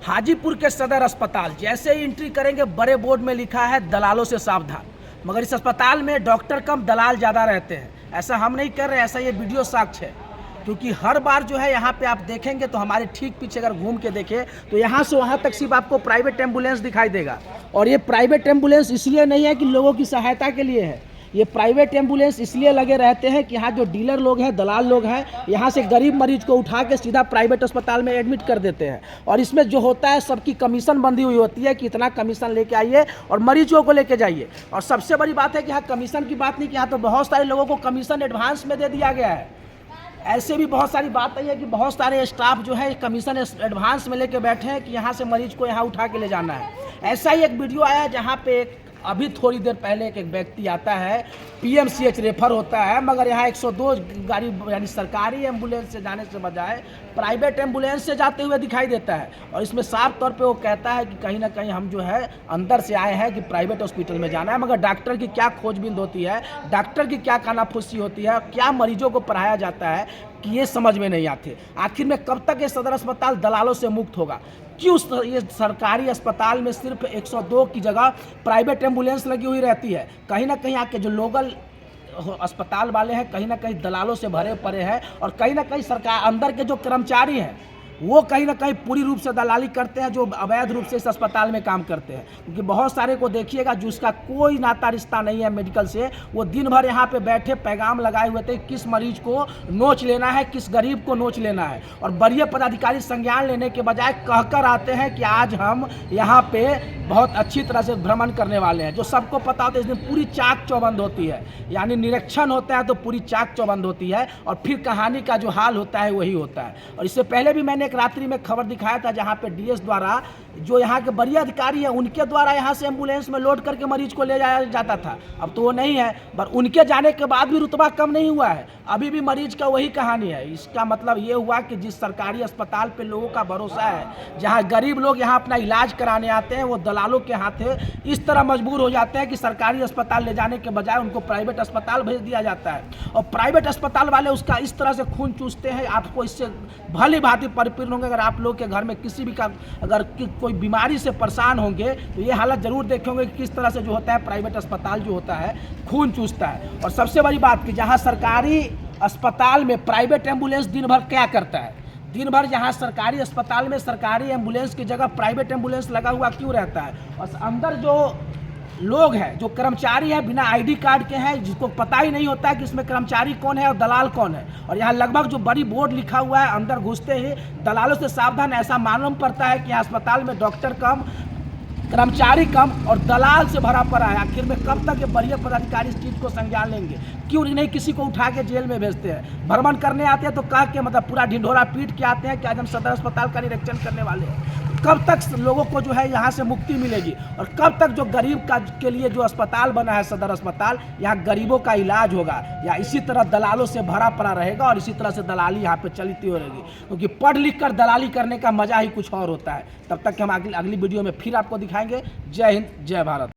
हाजीपुर के सदर अस्पताल जैसे ही एंट्री करेंगे बड़े बोर्ड में लिखा है दलालों से सावधान। मगर इस अस्पताल में डॉक्टर कम दलाल ज़्यादा रहते हैं। ऐसा हम नहीं कर रहे, ऐसा ये वीडियो साक्ष्य है। क्योंकि हर बार जो है यहाँ पे आप देखेंगे तो हमारे ठीक पीछे अगर घूम के देखें तो यहाँ से वहाँ तक सिर्फ आपको प्राइवेट एम्बुलेंस दिखाई देगा। और ये प्राइवेट एम्बुलेंस इसलिए नहीं है कि लोगों की सहायता के लिए है, ये प्राइवेट एम्बुलेंस इसलिए लगे रहते हैं कि यहाँ जो डीलर लोग हैं, दलाल लोग हैं, यहाँ से गरीब मरीज को उठा के सीधा प्राइवेट अस्पताल में एडमिट कर देते हैं। और इसमें जो होता है सबकी कमीशन बंधी हुई होती है कि इतना कमीशन लेके आइए और मरीजों को लेके जाइए। और सबसे बड़ी बात है कि यहाँ कमीशन की बात नहीं कि यहाँ तो बहुत सारे लोगों को कमीशन एडवांस में दे दिया गया है। ऐसे भी बहुत सारी बात है कि बहुत सारे स्टाफ जो है कमीशन एडवांस में लेके बैठे हैं कि यहाँ से मरीज को यहाँ उठा के ले जाना है। ऐसा ही एक वीडियो आया जहाँ पे अभी थोड़ी देर पहले एक व्यक्ति आता है, पीएमसीएच रेफर होता है, मगर यहाँ 102 गाड़ी यानी सरकारी एम्बुलेंस से जाने से बजाय प्राइवेट एम्बुलेंस से जाते हुए दिखाई देता है। और इसमें साफ तौर पे वो कहता है कि कहीं ना कहीं हम जो है अंदर से आए हैं कि प्राइवेट हॉस्पिटल में जाना है। मगर डॉक्टर की क्या खोजबीन होती है, डॉक्टर की क्या कानाफूसी होती है, क्या मरीजों को पढ़ाया जाता है कि ये समझ में नहीं आते। आखिर में कब तक ये सदर अस्पताल दलालों से मुक्त होगा? क्यों ये सरकारी अस्पताल में सिर्फ 102 की जगह प्राइवेट एम्बुलेंस लगी हुई रहती है? कहीं ना कहीं आके जो लोकल अस्पताल वाले हैं कहीं ना कहीं दलालों से भरे पड़े हैं। और कहीं ना कहीं सरकार अंदर के जो कर्मचारी हैं वो कहीं ना कहीं पूरी रूप से दलाली करते हैं, जो अवैध रूप से इस अस्पताल में काम करते हैं। क्योंकि बहुत सारे को देखिएगा जिसका कोई नाता रिश्ता नहीं है मेडिकल से, वो दिन भर यहाँ पे बैठे पैगाम लगाए हुए थे किस मरीज को नोच लेना है, किस गरीब को नोच लेना है। और वरीय पदाधिकारी संज्ञान लेने के बजाय कहकर आते हैं कि आज हम यहाँ पे बहुत अच्छी तरह से भ्रमण करने वाले हैं। जो सबको पता होता है इस दिन पूरी चाक चौबंद होती है, यानी निरीक्षण होता है तो पूरी चाक चौबंद होती है और फिर कहानी का जो हाल होता है वही होता है। और इससे पहले भी मैंने एक रात्रि में खबर दिखाया था जहाँ पे डीएस द्वारा जो यहाँ के वरीय अधिकारी हैं उनके द्वारा यहाँ से एम्बुलेंस में लोड करके मरीज को ले जाया जाता था। अब तो वो नहीं है, पर उनके जाने के बाद भी रुतबा कम नहीं हुआ है, अभी भी मरीज का वही कहानी है। इसका मतलब ये हुआ कि जिस सरकारी अस्पताल पे लोगों का भरोसा है, जहाँ गरीब लोग यहाँ अपना इलाज कराने आते हैं, वो दलालों के हाथे इस तरह मजबूर हो जाते हैं कि सरकारी अस्पताल ले जाने के बजाय उनको प्राइवेट अस्पताल भेज दिया जाता है। और प्राइवेट अस्पताल वाले उसका इस तरह से खून चूसते हैं। आपको इससे भली भांति परिपूर्ण होंगे। अगर आप लोग के घर में किसी भी का अगर कोई बीमारी से परेशान होंगे तो ये हालत जरूर देखेंगे कि किस तरह से जो होता है प्राइवेट अस्पताल जो होता है खून चूसता है। और सबसे बड़ी बात कि जहाँ सरकारी अस्पताल में प्राइवेट एम्बुलेंस दिन भर क्या करता है, दिन भर यहाँ सरकारी अस्पताल में सरकारी एम्बुलेंस की जगह प्राइवेट एम्बुलेंस लगा हुआ क्यों रहता है? और अंदर जो लोग हैं, जो कर्मचारी हैं बिना आईडी कार्ड के हैं, जिसको पता ही नहीं होता है कि इसमें कर्मचारी कौन है और दलाल कौन है। और यहाँ लगभग जो बड़ी बोर्ड लिखा हुआ है अंदर घुसते ही दलालों से सावधान, ऐसा मालूम पड़ता है कि अस्पताल में डॉक्टर कम, कर्मचारी कम और दलाल से भरा पड़ा है। आखिर में कब तक ये वरीय पदाधिकारी इस चीज़ को संज्ञान लेंगे? क्यों नहीं किसी को उठा के जेल में भेजते हैं? भ्रमण करने आते हैं तो कह के मतलब पूरा ढिंढोरा पीट के आते हैं कि आज हम सदर अस्पताल का निरीक्षण करने वाले हैं। कब तक लोगों को जो है यहाँ से मुक्ति मिलेगी? और कब तक जो गरीब का के लिए जो अस्पताल बना है सदर अस्पताल, यहाँ गरीबों का इलाज होगा या इसी तरह दलालों से भरा पड़ा रहेगा और इसी तरह से दलाली यहाँ पे चलती रहेगी? क्योंकि पढ़ लिख कर दलाली करने का मजा ही कुछ और होता है। तब तक हम अगली वीडियो में फिर आपको दिखाएंगे। जय हिंद, जय भारत।